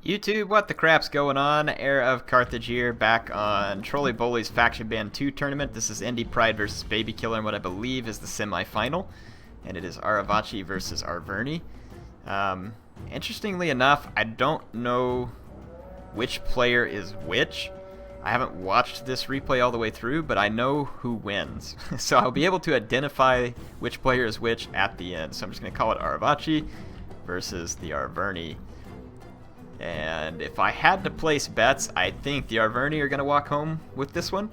YouTube, what the crap's going on? Heir of Carthage here, back on Trolley Bully's Faction Band 2 tournament. This is Indypride versus Babykiller in what I believe is the semi-final. And it is Aravachi versus Arverni. Interestingly enough, I don't know which player is which. I haven't watched this replay all the way through, but I know who wins. So I'll be able to identify which player is which at the end. So I'm just going to call it Aravachi versus the Arverni. And if I had to place bets, I think the Arverni are going to walk home with this one.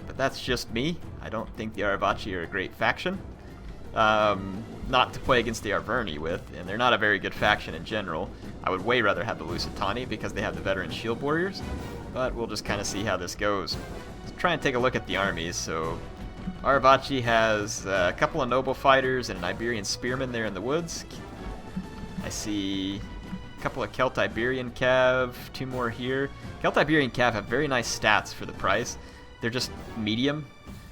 But that's just me. I don't think the Aravachi are a great faction. Not to play against the Arverni with, and they're not a very good faction in general. I would way rather have the Lusitani because they have the veteran shield warriors. But we'll just kind of see how this goes. Let's try and take a look at the armies. So Aravachi has a couple of noble fighters and an Iberian spearman there in the woods. I see a couple of Celt-Iberian Cav, two more here. Celt-Iberian Cav have very nice stats for the price. They're just medium.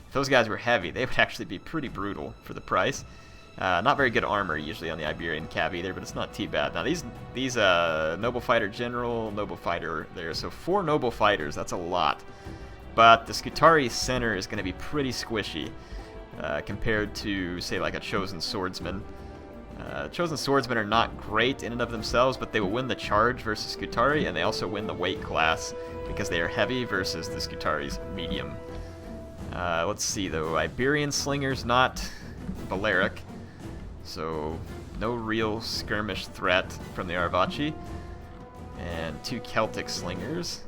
If those guys were heavy, they would actually be pretty brutal for the price. Not very good armor usually on the Iberian Cav either, but it's not too bad. Now these Noble Fighter General, Noble Fighter there, so 4 Noble Fighters, that's a lot. But the Scutari center is going to be pretty squishy compared to, say, like a Chosen Swordsman. Chosen Swordsmen are not great in and of themselves, but they will win the charge versus Scutari, and they also win the weight class because they are heavy versus the Scutari's medium. Let's see though, Iberian Slinger's not Balearic, so no real skirmish threat from the Aravachi. And 2 Celtic Slingers.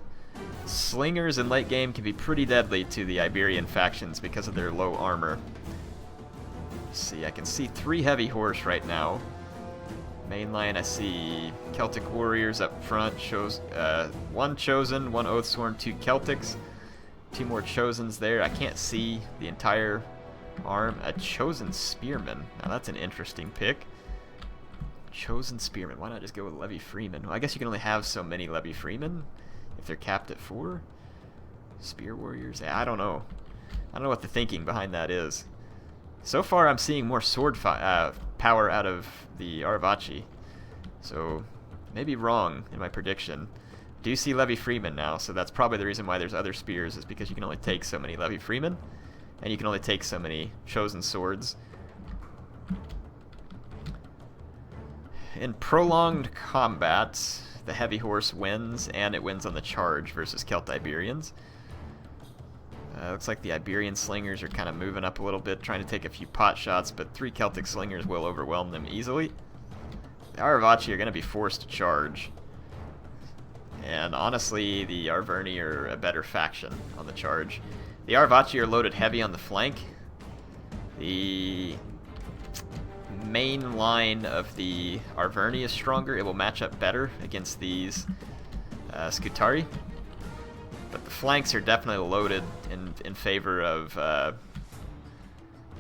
Slingers in late game can be pretty deadly to the Iberian factions because of their low armor. See, I can see 3 heavy horse right now. Main line, I see Celtic warriors up front. Shows 1 chosen, 1 oathsworn, 2 Celtics, 2 more chosens there. I can't see the entire arm. A chosen spearman. Now that's an interesting pick. Chosen spearman. Why not just go with Levy Freeman? Well, I guess you can only have so many Levy Freeman if they're capped at 4. Spear warriors. I don't know. I don't know what the thinking behind that is. So far, I'm seeing more sword power out of the Aravachi, so maybe wrong in my prediction. Do see Levy Freeman now, so that's probably the reason why there's other spears, is because you can only take so many Levy Freeman, and you can only take so many chosen swords. In prolonged combat, the heavy horse wins, and it wins on the charge versus Celt-Iberians. Looks like the Iberian Slingers are kind of moving up a little bit, trying to take a few pot shots, but 3 Celtic Slingers will overwhelm them easily. The Aravachi are going to be forced to charge. And honestly, the Arverni are a better faction on the charge. The Aravachi are loaded heavy on the flank. The main line of the Arverni is stronger. It will match up better against these Scutari. But the flanks are definitely loaded in favor of the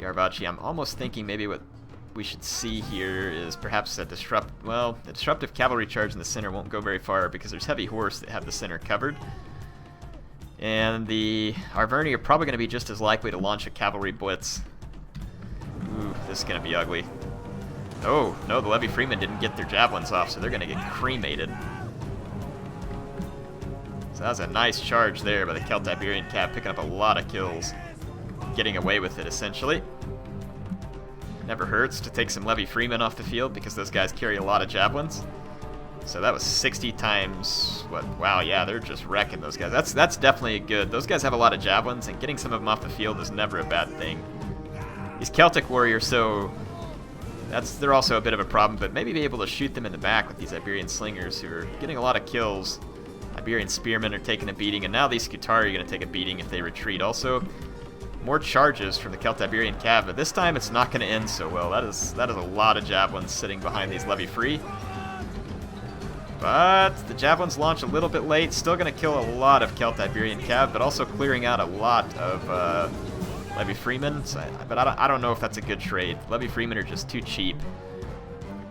Aravachi. I'm almost thinking maybe what we should see here is perhaps a disruptive cavalry charge in the center won't go very far because there's heavy horse that have the center covered. And the Arverni are probably going to be just as likely to launch a cavalry blitz. Ooh, this is going to be ugly. Oh, no, the Levy Freemen didn't get their javelins off, so they're going to get cremated. So that was a nice charge there by the Celt-Iberian Cav, picking up a lot of kills. Getting away with it, essentially. Never hurts to take some Levy Freemen off the field because those guys carry a lot of javelins. So that was 60 times, what? Wow, yeah, they're just wrecking those guys. That's definitely good. Those guys have a lot of javelins, and getting some of them off the field is never a bad thing. These Celtic warriors, so they're also a bit of a problem, but maybe be able to shoot them in the back with these Iberian Slingers who are getting a lot of kills. Iberian Spearmen are taking a beating, and now these Scutari are going to take a beating if they retreat. Also, more charges from the Celt-Iberian Cav, but this time it's not going to end so well. That is a lot of javelins sitting behind these Levy Free. But the javelins launch a little bit late, still going to kill a lot of Celt-Iberian Cav, but also clearing out a lot of Levy Freemen. But I don't know if that's a good trade. Levy Freemen are just too cheap.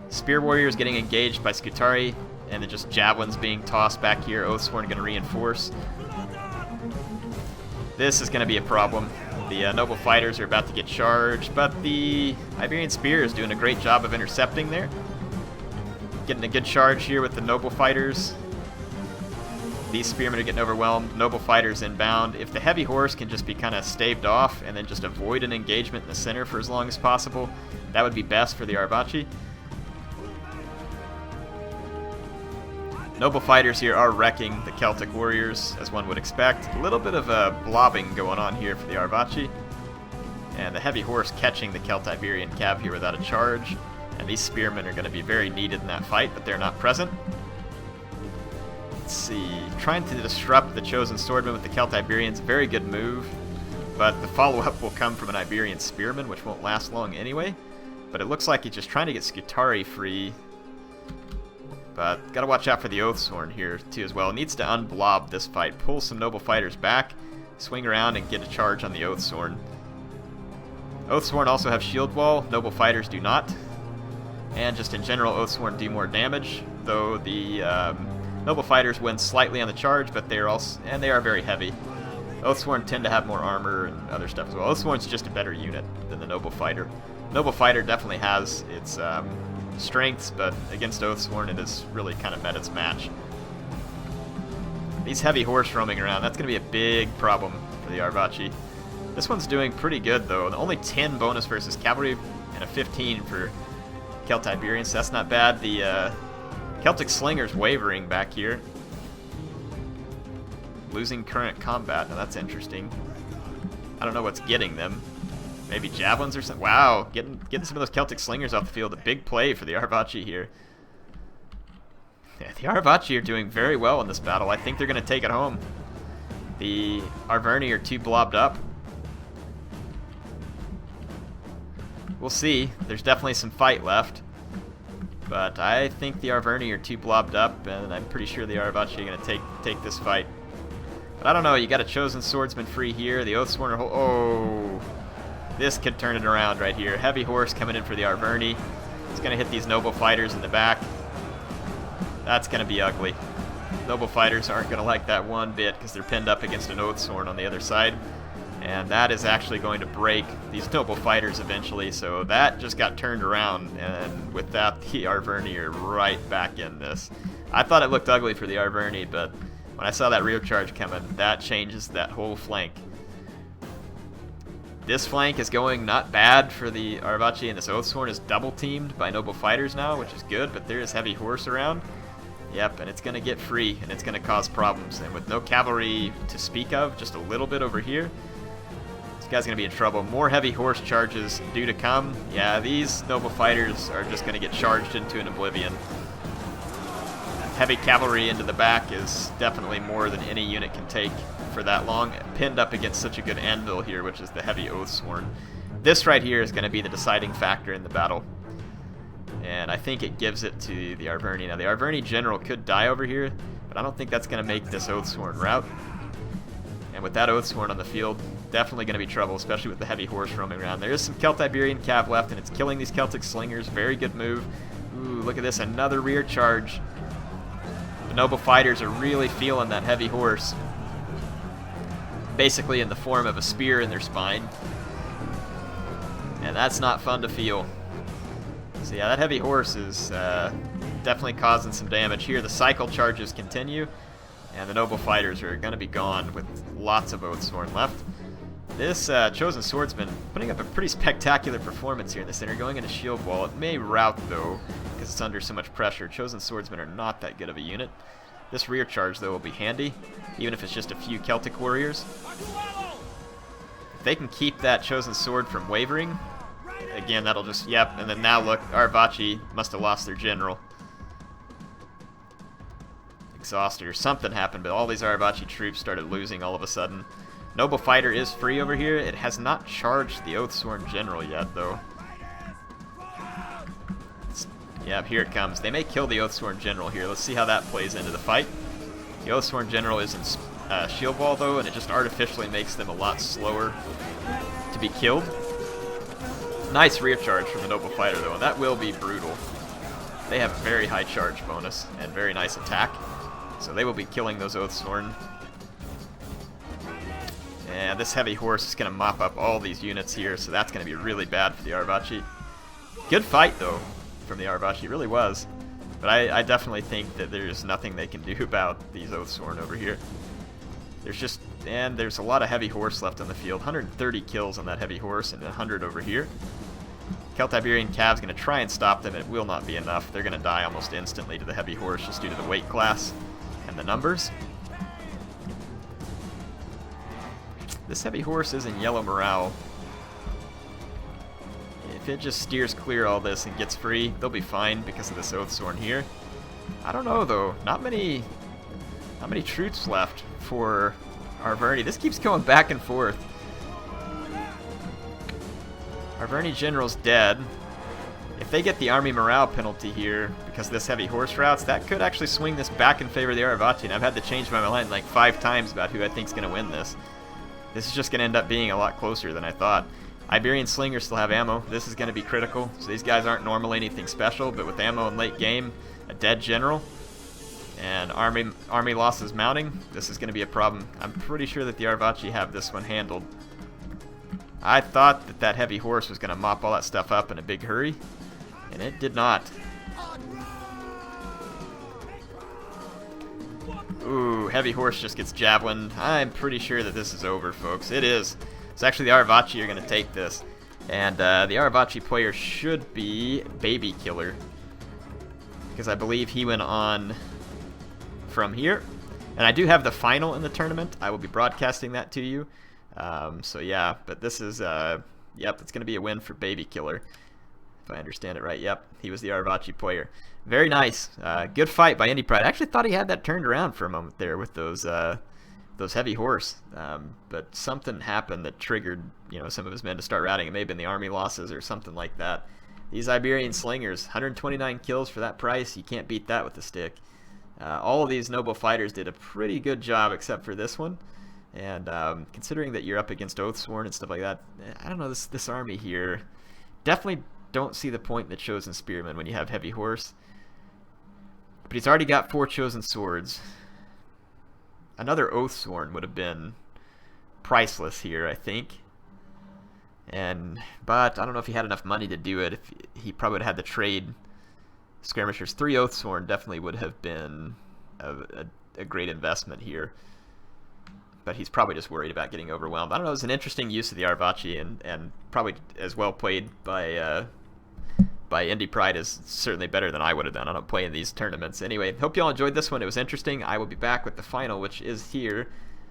Spear Warriors getting engaged by Scutari, and then just javelins being tossed back here. Oathsworn going to reinforce. This is going to be a problem. The Noble Fighters are about to get charged, but the Iberian Spear is doing a great job of intercepting there. Getting a good charge here with the Noble Fighters. These spearmen are getting overwhelmed. Noble fighters inbound. If the heavy horse can just be kind of staved off and then just avoid an engagement in the center for as long as possible, that would be best for the Arvaci. Noble fighters here are wrecking the Celtic warriors, as one would expect. A little bit of a blobbing going on here for the Arvaci. And the heavy horse catching the Celt-Iberian cav here without a charge. And these spearmen are going to be very needed in that fight, but they're not present. Let's see. Trying to disrupt the chosen swordman with the Celt-Iberians, very good move. But the follow-up will come from an Iberian spearman, which won't last long anyway. But it looks like he's just trying to get Scutari free. But gotta watch out for the Oathsworn here too as well. Needs to unblob this fight, pull some noble fighters back, swing around and get a charge on the Oathsworn. Oathsworn also have shield wall, noble fighters do not. And just in general, Oathsworn do more damage, though the noble fighters win slightly on the charge, but they are very heavy. Oathsworn tend to have more armor and other stuff as well. Oathsworn's just a better unit than the noble fighter. Noble fighter definitely has its strengths, but against Oathsworn it has really kind of met its match. These heavy horse roaming around, that's going to be a big problem for the Arvaci. This one's doing pretty good though. Only 10 bonus versus cavalry and a 15 for Celt-Iberians, so that's not bad. The Celtic Slinger's wavering back here. Losing current combat, now that's interesting. I don't know what's getting them. Maybe javelins or something. Wow, getting some of those Celtic Slingers off the field. A big play for the Arvaci here. Yeah, the Arvaci are doing very well in this battle. I think they're going to take it home. The Arverni are too blobbed up. We'll see. There's definitely some fight left. But I think the Arverni are too blobbed up, and I'm pretty sure the Arvaci are going to take this fight. But I don't know. You got a chosen swordsman free here. The Oathsworn are... Oh... This could turn it around right here. Heavy horse coming in for the Arverni. It's going to hit these noble fighters in the back. That's going to be ugly. Noble fighters aren't going to like that one bit because they're pinned up against an Oathsworn on the other side. And that is actually going to break these noble fighters eventually. So that just got turned around. And with that, the Arverni are right back in this. I thought it looked ugly for the Arverni, but when I saw that rear charge coming, that changes that whole flank. This flank is going not bad for the Arvaci, and this Oathsworn is double-teamed by noble fighters now, which is good, but there is heavy horse around. Yep, and it's going to get free, and it's going to cause problems. And with no cavalry to speak of, just a little bit over here, this guy's going to be in trouble. More heavy horse charges due to come. Yeah, these noble fighters are just going to get charged into an oblivion. Heavy cavalry into the back is definitely more than any unit can take for that long, pinned up against such a good anvil here, which is the heavy Oathsworn. This right here is going to be the deciding factor in the battle, and I think it gives it to the Arverni. Now the Arverni general could die over here, but I don't think that's going to make this Oathsworn rout. And with that Oathsworn on the field, definitely going to be trouble, especially with the heavy horse roaming around. There is some Celt-Iberian cav left, and it's killing these Celtic Slingers. Very good move. Ooh, look at this, another rear charge. The noble fighters are really feeling that heavy horse, basically in the form of a spear in their spine, and that's not fun to feel. So yeah, that heavy horse is definitely causing some damage here. The cycle charges continue, and the noble fighters are going to be gone with lots of Oathsworn left. This chosen swordsman putting up a pretty spectacular performance here in the center, going into shield wall. It may rout though, because it's under so much pressure. Chosen swordsmen are not that good of a unit. This rear charge though will be handy, even if it's just a few Celtic warriors. If they can keep that chosen sword from wavering, again that'll just, yep, and then now look, Arvaci must have lost their general. Exhausted or something happened, but all these Arvaci troops started losing all of a sudden. Noble fighter is free over here. It has not charged the Oathsworn general yet though. Yep, here it comes. They may kill the Oathsworn general here. Let's see how that plays into the fight. The Oathsworn general is in shield wall though, and it just artificially makes them a lot slower to be killed. Nice rear charge from the noble fighter though, and that will be brutal. They have a very high charge bonus and very nice attack, so they will be killing those Oathsworn. And this heavy horse is going to mop up all these units here, so that's going to be really bad for the Arvaci. Good fight though from the Arvaci, really was. But I definitely think that there's nothing they can do about these Oathsworn over here. There's a lot of heavy horse left on the field. 130 kills on that heavy horse and 100 over here. Celtiberian Cav's going to try and stop them. It will not be enough. They're going to die almost instantly to the heavy horse just due to the weight class and the numbers. This heavy horse is in yellow morale. If it just steers clear all this and gets free, they'll be fine because of this Oathsworn here. I don't know though. Not many troops left for Arverni. This keeps going back and forth. Arverni General's dead. If they get the army morale penalty here because of this heavy horse routes, that could actually swing this back in favor of the Aravachi, and I've had to change my mind like 5 times about who I think is going to win this. This is just going to end up being a lot closer than I thought. Iberian Slingers still have ammo. This is going to be critical. So these guys aren't normally anything special, but with ammo in late game, a dead general, and army losses mounting, this is going to be a problem. I'm pretty sure that the Aravachi have this one handled. I thought that that heavy horse was going to mop all that stuff up in a big hurry, and it did not. Ooh, heavy horse just gets javelined. I'm pretty sure that this is over, folks. It is. It's actually the Aravachi are going to take this. And the Aravachi player should be Babykiller, because I believe he went on from here. And I do have the final in the tournament. I will be broadcasting that to you. So yeah, but this is, yep, it's going to be a win for Babykiller, if I understand it right. Yep, he was the Aravachi player. Very nice. Good fight by Indypride. I actually thought he had that turned around for a moment there with those heavy horse, but something happened that triggered, you know, some of his men to start routing. It may have been the army losses or something like that. These Iberian Slingers, 129 kills for that price. You can't beat that with a stick. All of these noble fighters did a pretty good job except for this one. And considering that you're up against Oathsworn and stuff like that, I don't know, this army here, definitely don't see the point in the Chosen Spearmen when you have heavy horse. But he's already got 4 Chosen Swords. Another Oathsworn would have been priceless here, I think. But I don't know if he had enough money to do it. If he probably would have had to trade skirmishers. 3 Oathsworn definitely would have been a great investment here. But he's probably just worried about getting overwhelmed. I don't know, it was an interesting use of the Aravachi, and probably as well played by Indypride is certainly better than I would have done. I don't play in these tournaments. Anyway, hope you all enjoyed this one. It was interesting. I will be back with the final, which is here,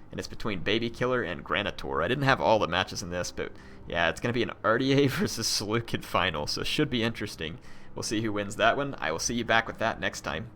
and it's between Babykiller and Granitor. I didn't have all the matches in this, but yeah, it's going to be an RDA versus Seleucid final, so it should be interesting. We'll see who wins that one. I will see you back with that next time.